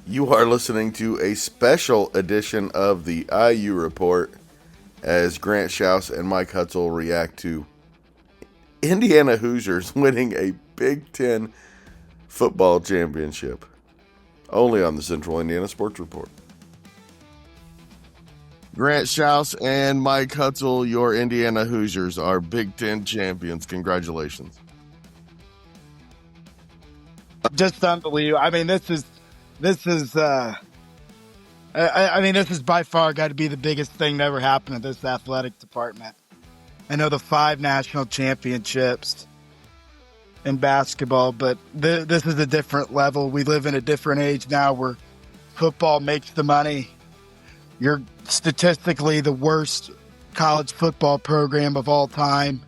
You are listening to a special edition of the IU Report as Grant Shouse and Mike Hutsell react to Indiana Hoosiers winning a Big Ten football championship. Only on the Central Indiana Sports Report. Grant Shouse and Mike Hutsell, your Indiana Hoosiers are Big Ten champions. Congratulations. Just unbelievable. I mean, this is by far got to be the biggest thing that ever happened to this athletic department. I know the 5 national championships in basketball, but this is a different level. We live in a different age now where football makes the money. You're statistically the worst college football program of all time.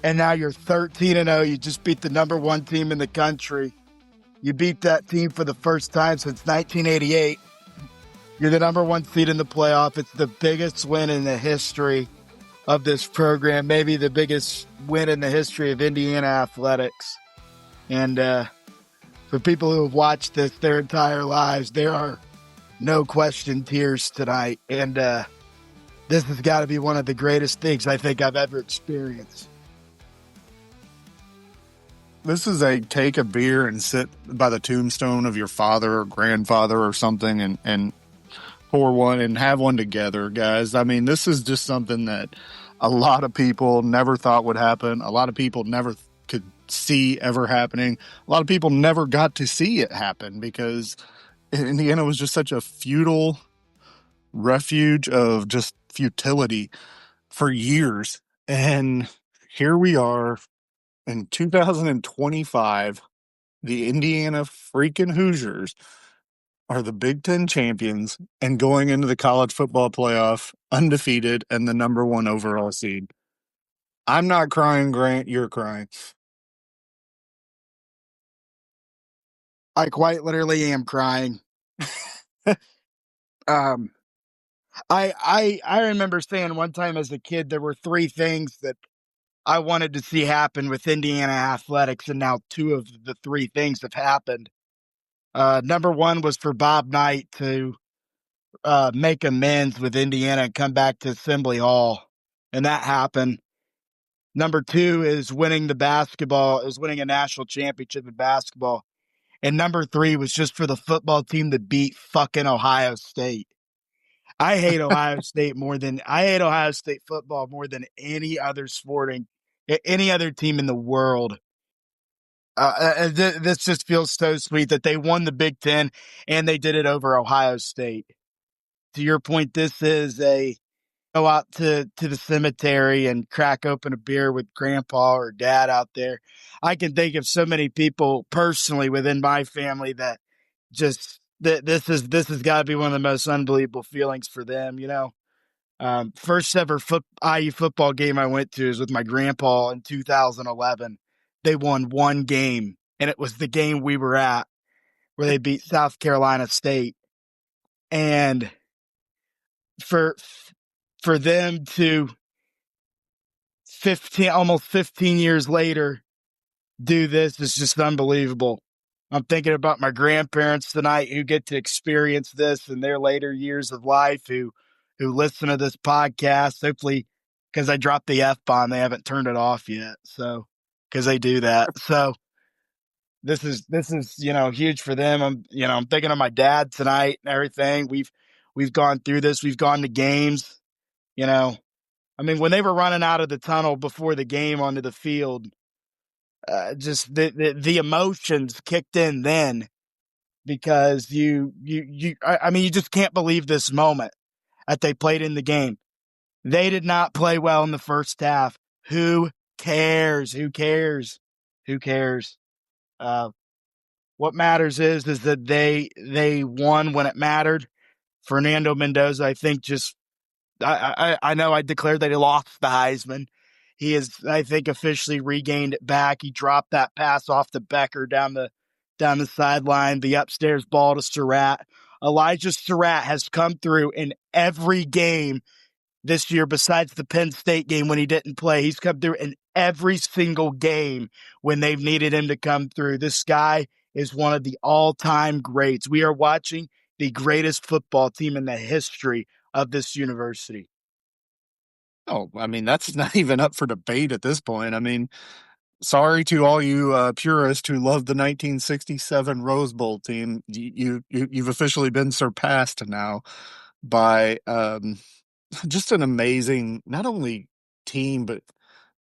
And now you're 13-0. You just beat the number 1 team in the country. You beat that team for the first time since 1988. You're the number 1 seed in the playoff. It's the biggest win in the history of this program, maybe the biggest win in the history of Indiana athletics. And for people who have watched this their entire lives, there are no question tears tonight. And this has got to be one of the greatest things I think I've ever experienced. This is a take a beer and sit by the tombstone of your father or grandfather or something and pour one and have one together, guys. I mean, this is just something that a lot of people never thought would happen. A lot of people never could see ever happening. A lot of people never got to see it happen because Indiana was just such a futile refuge of just futility for years. And here we are. In 2025, the Indiana freaking Hoosiers are the Big Ten champions and going into the college football playoff undefeated and the number 1 overall seed. I'm not crying, Grant. You're crying. I quite literally am crying. I remember saying one time as a kid there were 3 things that I wanted to see happen with Indiana athletics, and now 2 of the 3 things have happened. Number 1 was for Bob Knight to make amends with Indiana and come back to Assembly Hall, and that happened. Number 2 is winning a national championship in basketball. And number 3 was just for the football team to beat fucking Ohio State. I hate Ohio State football more than any other team in the world. This just feels so sweet that they won the Big Ten and they did it over Ohio State. To your point, this is go out to the cemetery and crack open a beer with grandpa or dad out there. I can think of so many people personally within my family that just this has got to be one of the most unbelievable feelings for them. First ever IU football game I went to is with my grandpa in 2011. They won 1 game, and it was the game we were at where they beat South Carolina State. And for them to almost 15 years later do this is just unbelievable. I'm thinking about my grandparents tonight who get to experience this in their later years of life, who listen to this podcast. Hopefully, because I dropped the F-bomb, they haven't turned it off yet. So, because they do that. So, this is huge for them. I'm thinking of my dad tonight and everything. We've gone through this. We've gone to games. I mean, when they were running out of the tunnel before the game onto the field, just the emotions kicked in then because you just can't believe this moment that they played in the game. They did not play well in the first half. Who cares? Who cares? Who cares? What matters is that they won when it mattered. Fernando Mendoza, I think, I know I declared that he lost the Heisman. He has, I think, officially regained it back. He dropped that pass off to Becker down the sideline, the upstairs ball to Surratt. Elijah Surratt has come through in every game this year besides the Penn State game when he didn't play. He's come through in every single game when they've needed him to come through. This guy is one of the all-time greats. We are watching the greatest football team in the history of this university. Oh, I mean, that's not even up for debate at this point. I mean, sorry to all you purists who love the 1967 Rose Bowl team. You've officially been surpassed now by just an amazing, not only team, but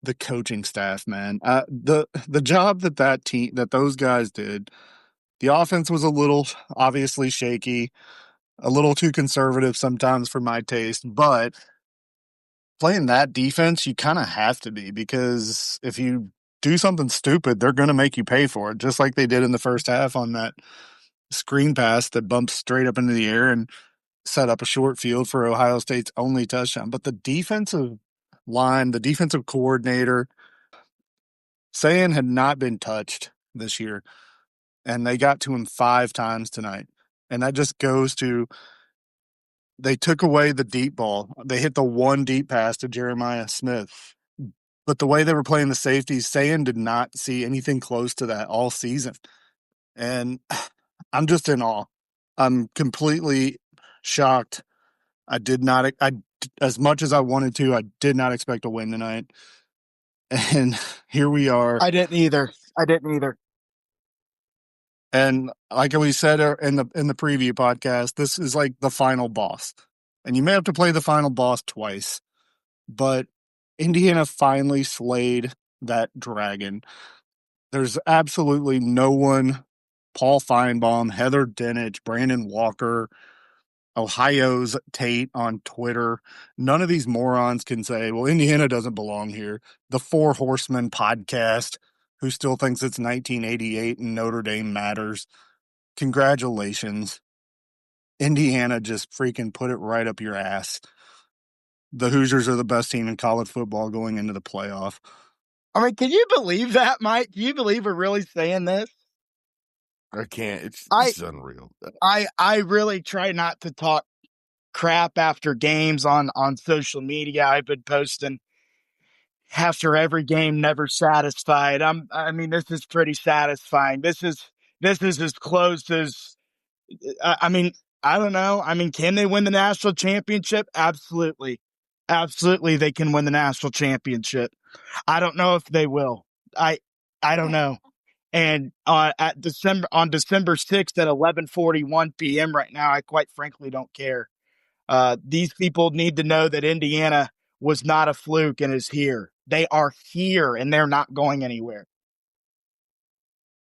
the coaching staff, man. The job that those guys did. The offense was a little obviously shaky, a little too conservative sometimes for my taste, but playing that defense, you kind of have to be, because if you do something stupid, they're going to make you pay for it, just like they did in the first half on that screen pass that bumped straight up into the air and set up a short field for Ohio State's only touchdown. But the defensive line, the defensive coordinator, Sayan had not been touched this year, and they got to him 5 times tonight. And that just goes to, they took away the deep ball. They hit the one deep pass to Jeremiah Smith. But the way they were playing the safeties, Sayan did not see anything close to that all season. And I'm just in awe. I'm completely shocked. As much as I wanted to, I did not expect a win tonight. And here we are. I didn't either. And like we said in the preview podcast, this is like the final boss. And you may have to play the final boss twice. But Indiana finally slayed that dragon. There's absolutely no one, Paul Feinbaum, Heather Dinich, Brandon Walker, Ohio's Tate on Twitter. None of these morons can say, well, Indiana doesn't belong here. The Four Horsemen podcast, who still thinks it's 1988 and Notre Dame matters. Congratulations. Indiana just freaking put it right up your ass. The Hoosiers are the best team in college football going into the playoff. I mean, can you believe that, Mike? Can you believe we're really saying this? I can't. It's unreal. I really try not to talk crap after games on social media. I've been posting after every game, never satisfied. I mean, this is pretty satisfying. This is as close as, I mean, I don't know. I mean, can they win the national championship? Absolutely. Absolutely, they can win the national championship. I don't know if they will. I don't know. And on December 6th at 11:41 p.m. right now, I quite frankly don't care. These people need to know that Indiana was not a fluke and is here. They are here, and they're not going anywhere.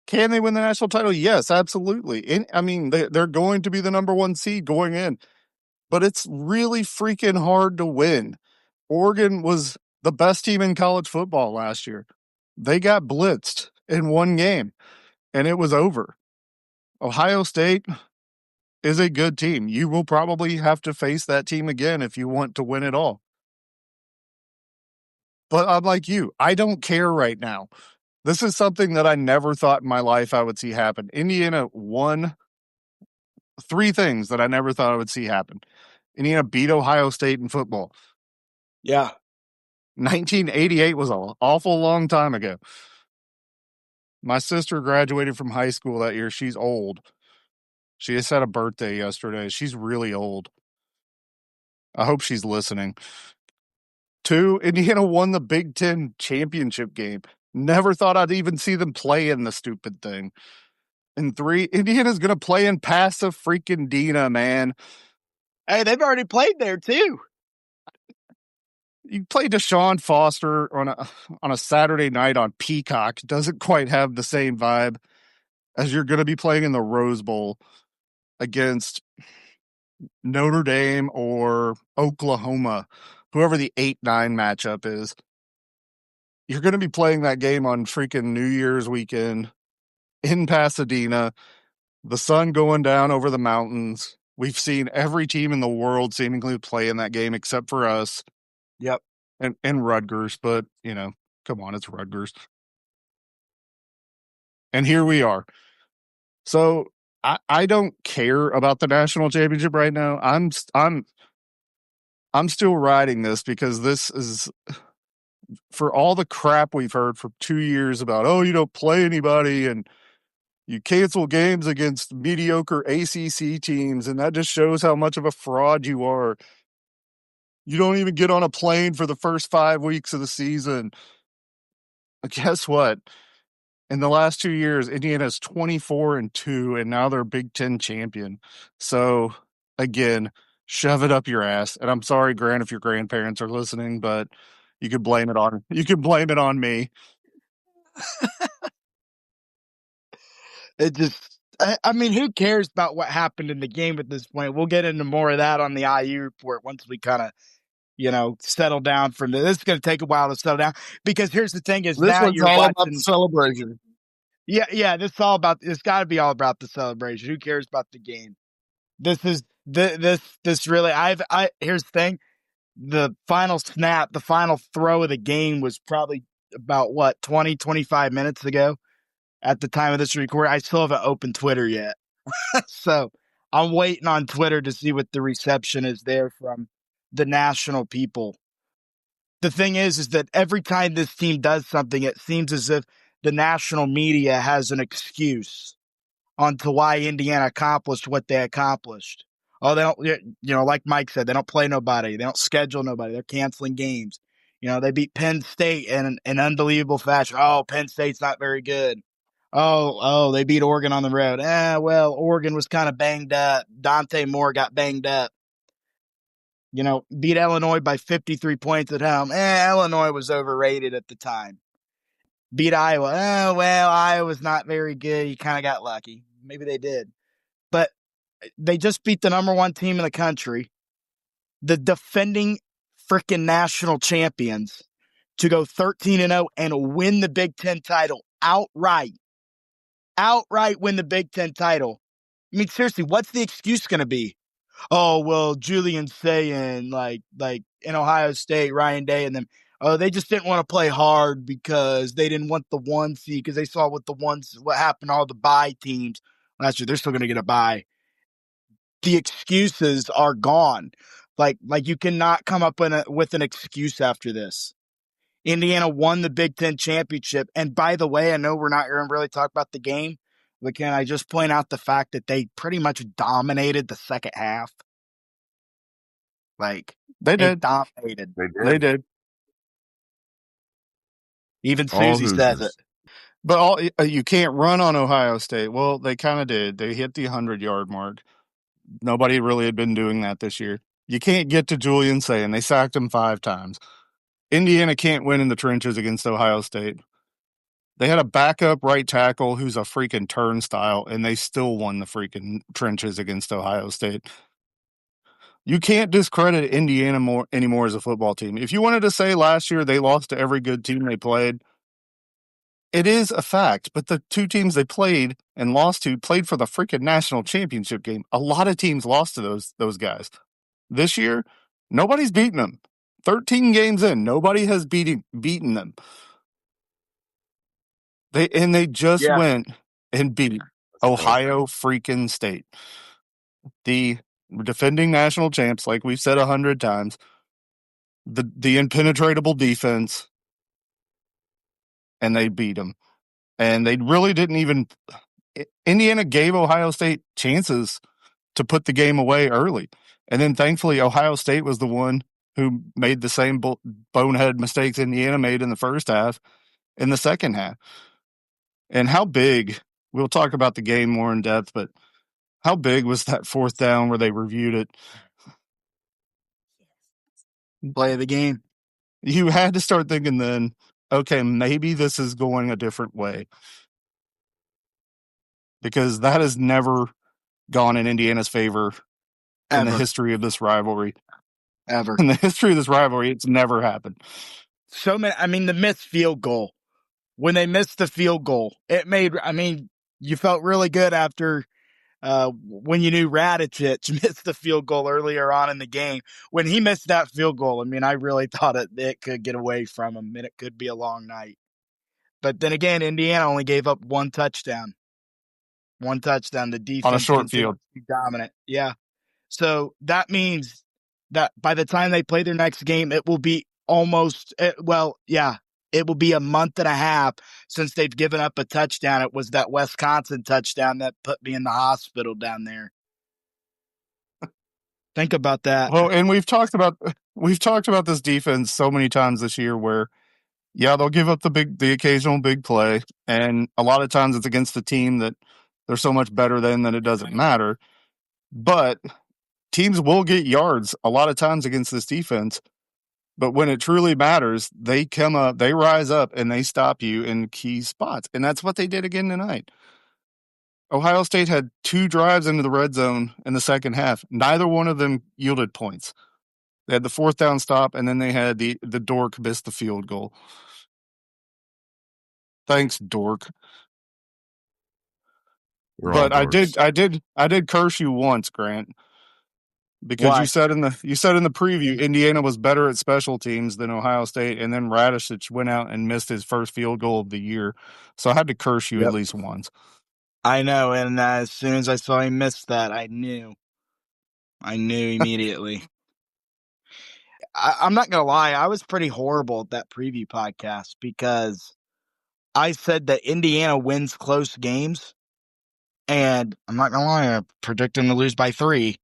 Can they win the national title? Yes, absolutely. I mean, they're going to be the number 1 seed going in, but it's really freaking hard to win. Oregon was the best team in college football last year. They got blitzed in one game, and it was over. Ohio State is a good team. You will probably have to face that team again if you want to win it all. But I'm like you. I don't care right now. This is something that I never thought in my life I would see happen. Indiana won 3 things that I never thought I would see happen. Indiana beat Ohio State in football. Yeah. 1988 was an awful long time ago. My sister graduated from high school that year. She's old. She just had a birthday yesterday. She's really old. I hope she's listening. 2, Indiana won the Big Ten championship game. Never thought I'd even see them play in the stupid thing. And 3, Indiana's going to play in Pasadena, man. Hey, they've already played there too. You play Deshaun Foster on a Saturday night on Peacock. Doesn't quite have the same vibe as you're going to be playing in the Rose Bowl against Notre Dame or Oklahoma, whoever the 8-9 matchup is. You're going to be playing that game on freaking New Year's weekend in Pasadena, the sun going down over the mountains. We've seen every team in the world seemingly play in that game except for us. Yep. And Rutgers, but, come on, it's Rutgers. And here we are. So I don't care about the national championship right now. I'm still riding this because this is, for all the crap we've heard for 2 years about, oh, you don't play anybody and You cancel games against mediocre ACC teams, and that just shows how much of a fraud you are. You don't even get on a plane for the first 5 weeks of the season. But guess what? In the last 2 years, Indiana's 24-2, and now they're Big Ten champion. So, again, shove it up your ass. And I'm sorry, Grant, if your grandparents are listening, but you could blame it on me. It just, I mean, who cares about what happened in the game at this point? We'll get into more of that on the IU report once we kind of, settle down from this. This is going to take a while to settle down because here's the thing: is This now one's you're all watching. about the celebration. Yeah. It's got to be all about the celebration. Who cares about the game? This really. Here's the thing: the final snap, the final throw of the game was probably about 25 minutes ago. At the time of this record, I still haven't opened Twitter yet. So I'm waiting on Twitter to see what the reception is there from the national people. The thing is that every time this team does something, it seems as if the national media has an excuse onto why Indiana accomplished what they accomplished. Oh, they don't, like Mike said, they don't play nobody. They don't schedule nobody. They're canceling games. They beat Penn State in an unbelievable fashion. Oh, Penn State's not very good. Oh, they beat Oregon on the road. Well, Oregon was kind of banged up. Dante Moore got banged up. Beat Illinois by 53 points at home. Illinois was overrated at the time. Beat Iowa. Iowa's not very good. You kind of got lucky. Maybe they did. But they just beat the number one team in the country, the defending freaking national champions, to go 13-0 and win the Big Ten title outright. Outright win the Big Ten title. I mean, seriously, what's the excuse going to be? Oh, well, Julian's saying, like in Ohio State, Ryan Day and them, they just didn't want to play hard because they didn't want the 1 seed because they saw what happened to all the bye teams last year. They're still going to get a bye. The excuses are gone. Like you cannot come up with an excuse after this. Indiana won the Big Ten championship. And by the way, I know we're not going to really talk about the game, but can I just point out the fact that they pretty much dominated the second half? Like, They did. Dominated. They did. Even Susie says it. But you can't run on Ohio State. Well, they kind of did. They hit the 100-yard mark. Nobody really had been doing that this year. You can't get to Julian saying they sacked him 5 times. Indiana can't win in the trenches against Ohio State. They had a backup right tackle who's a freaking turnstile, and they still won the freaking trenches against Ohio State. You can't discredit Indiana anymore as a football team. If you wanted to say last year they lost to every good team they played, it is a fact. But the 2 teams they played and lost to played for the freaking national championship game. A lot of teams lost to those guys. This year, nobody's beaten them. 13 games in, nobody has beaten them. They just went and beat Ohio freaking State, the defending national champs, like we've said 100 times. The impenetrable defense, and they beat them. And they really didn't even. Indiana gave Ohio State chances to put the game away early, and then thankfully Ohio State was the one who made the same bonehead mistakes Indiana made in the first half in the second half. And how big, we'll talk about the game more in depth, but how big was that 4th down where they reviewed it? Play of the game. You had to start thinking then, okay, maybe this is going a different way. Because that has never gone in Indiana's favor in the history of this rivalry. Ever. In the history of this rivalry, it's never happened. So many, the missed field goal. When they missed the field goal, you felt really good after when you knew Radicic missed the field goal earlier on in the game. When he missed that field goal, I really thought it could get away from him and it could be a long night. But then again, Indiana only gave up 1 touchdown. 1 touchdown. The defense on a short field. Dominant. Yeah. So that means that by the time they play their next game, it will be almost, it will be a month and a half since they've given up a touchdown. It was that Wisconsin touchdown that put me in the hospital down there. Think about that. Well, and we've talked about this defense so many times this year where, yeah, they'll give up the occasional big play, and a lot of times it's against a team that they're so much better than that it doesn't matter. But teams will get yards a lot of times against this defense. But when it truly matters, they come up, they rise up, and they stop you in key spots. And that's what they did again tonight. Ohio State had 2 drives into the red zone in the second half. Neither one of them yielded points. They had the 4th down stop, and then they had the dork missed the field goal. Thanks, dork. But I did curse you once, Grant, because Why? you said in the preview Indiana was better at special teams than Ohio State, and then Radishich went out and missed his first field goal of the year. So I had to curse you at least once. I know, and as soon as I saw him miss that, I knew immediately. I'm not going to lie. I was pretty horrible at that preview podcast because I said that Indiana wins close games. And I'm not going to lie. I predicted them to lose by 3.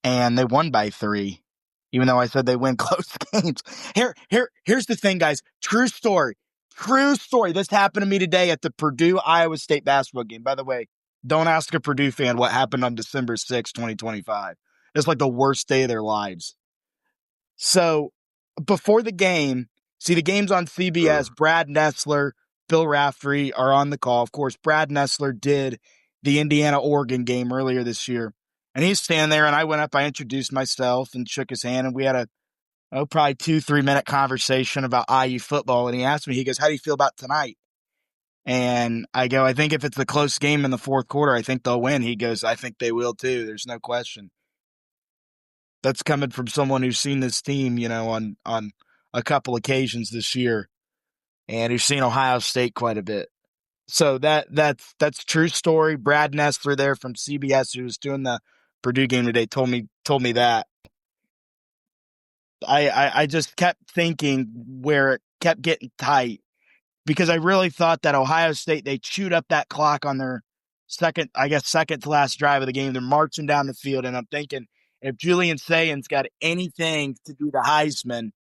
And they won by 3, even though I said they win close games. Here's the thing, guys. True story. This happened to me today at the Purdue-Iowa State basketball game. By the way, don't ask a Purdue fan what happened on December 6, 2025. It's like the worst day of their lives. So before the game, see the game's on CBS. Brad Nessler, Bill Raftery are on the call. Of course, Brad Nessler did the Indiana-Oregon game earlier this year. And he's standing there, and I went up, I introduced myself and shook his hand, and we had a probably 2-3 minute conversation about IU football. And he asked me, he goes, how do you feel about tonight? And I go, I think if it's a close game in the 4th quarter, I think they'll win. He goes, I think they will too. There's no question. That's coming from someone who's seen this team, on a couple occasions this year, and who's seen Ohio State quite a bit. So that's true story. Brad Nessler there from CBS, who was doing the Purdue game today, told me that. I just kept thinking where it kept getting tight because I really thought that Ohio State, they chewed up that clock on their second to last drive of the game. They're marching down the field, and I'm thinking if Julian Sayan's got anything to do the Heisman,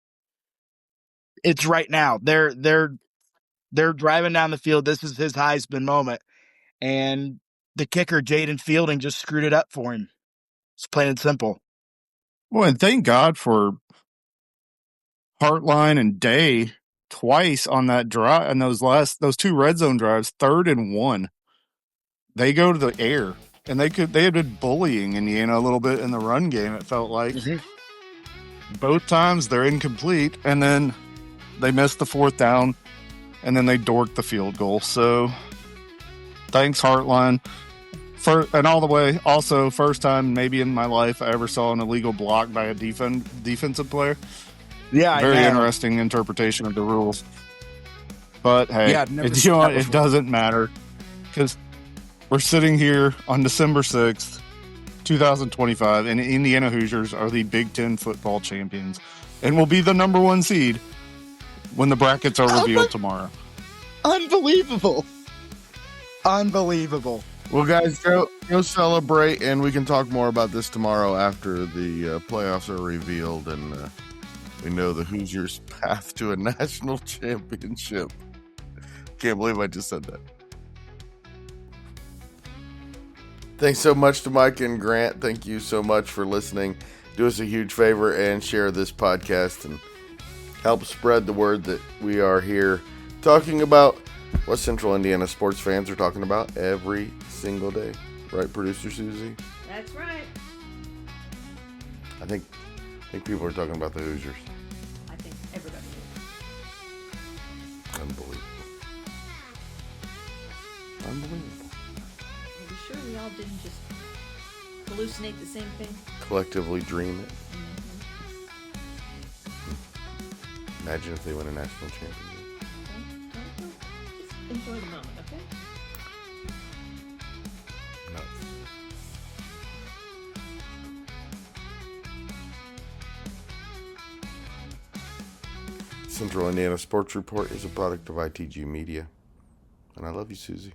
it's right now. They're driving down the field. This is his Heisman moment, and the kicker Jaden Fielding just screwed it up for him. It's plain and simple. Well, and thank God for Hartline and Day twice on that drive, and those 2 red zone drives, 3rd and 1. They go to the air, and they had been bullying Indiana a little bit in the run game. It felt like both times they're incomplete, and then they missed the 4th down, and then they dorked the field goal. So thanks, Hartline. And all the way, also first time maybe in my life I ever saw an illegal block by a defensive player. Yeah, very interesting interpretation of the rules. But hey, it doesn't matter because we're sitting here on December 6th, 2025, and Indiana Hoosiers are the Big Ten football champions and will be the number 1 seed when the brackets are revealed tomorrow. Unbelievable. Well, guys, go celebrate, and we can talk more about this tomorrow after the playoffs are revealed, and we know the Hoosiers' path to a national championship. Can't believe I just said that. Thanks so much to Mike and Grant. Thank you so much for listening. Do us a huge favor and share this podcast and help spread the word that we are here talking about what Central Indiana sports fans are talking about every single day. Right, Producer Susie? That's right. I think people are talking about the Hoosiers. I think everybody is. Unbelievable. Are we sure we all didn't just hallucinate the same thing? Collectively dream it. Imagine if they win a national championship. Just enjoy the moment, okay? No. Central Indiana Sports Report is a product of ITG Media. And I love you, Susie.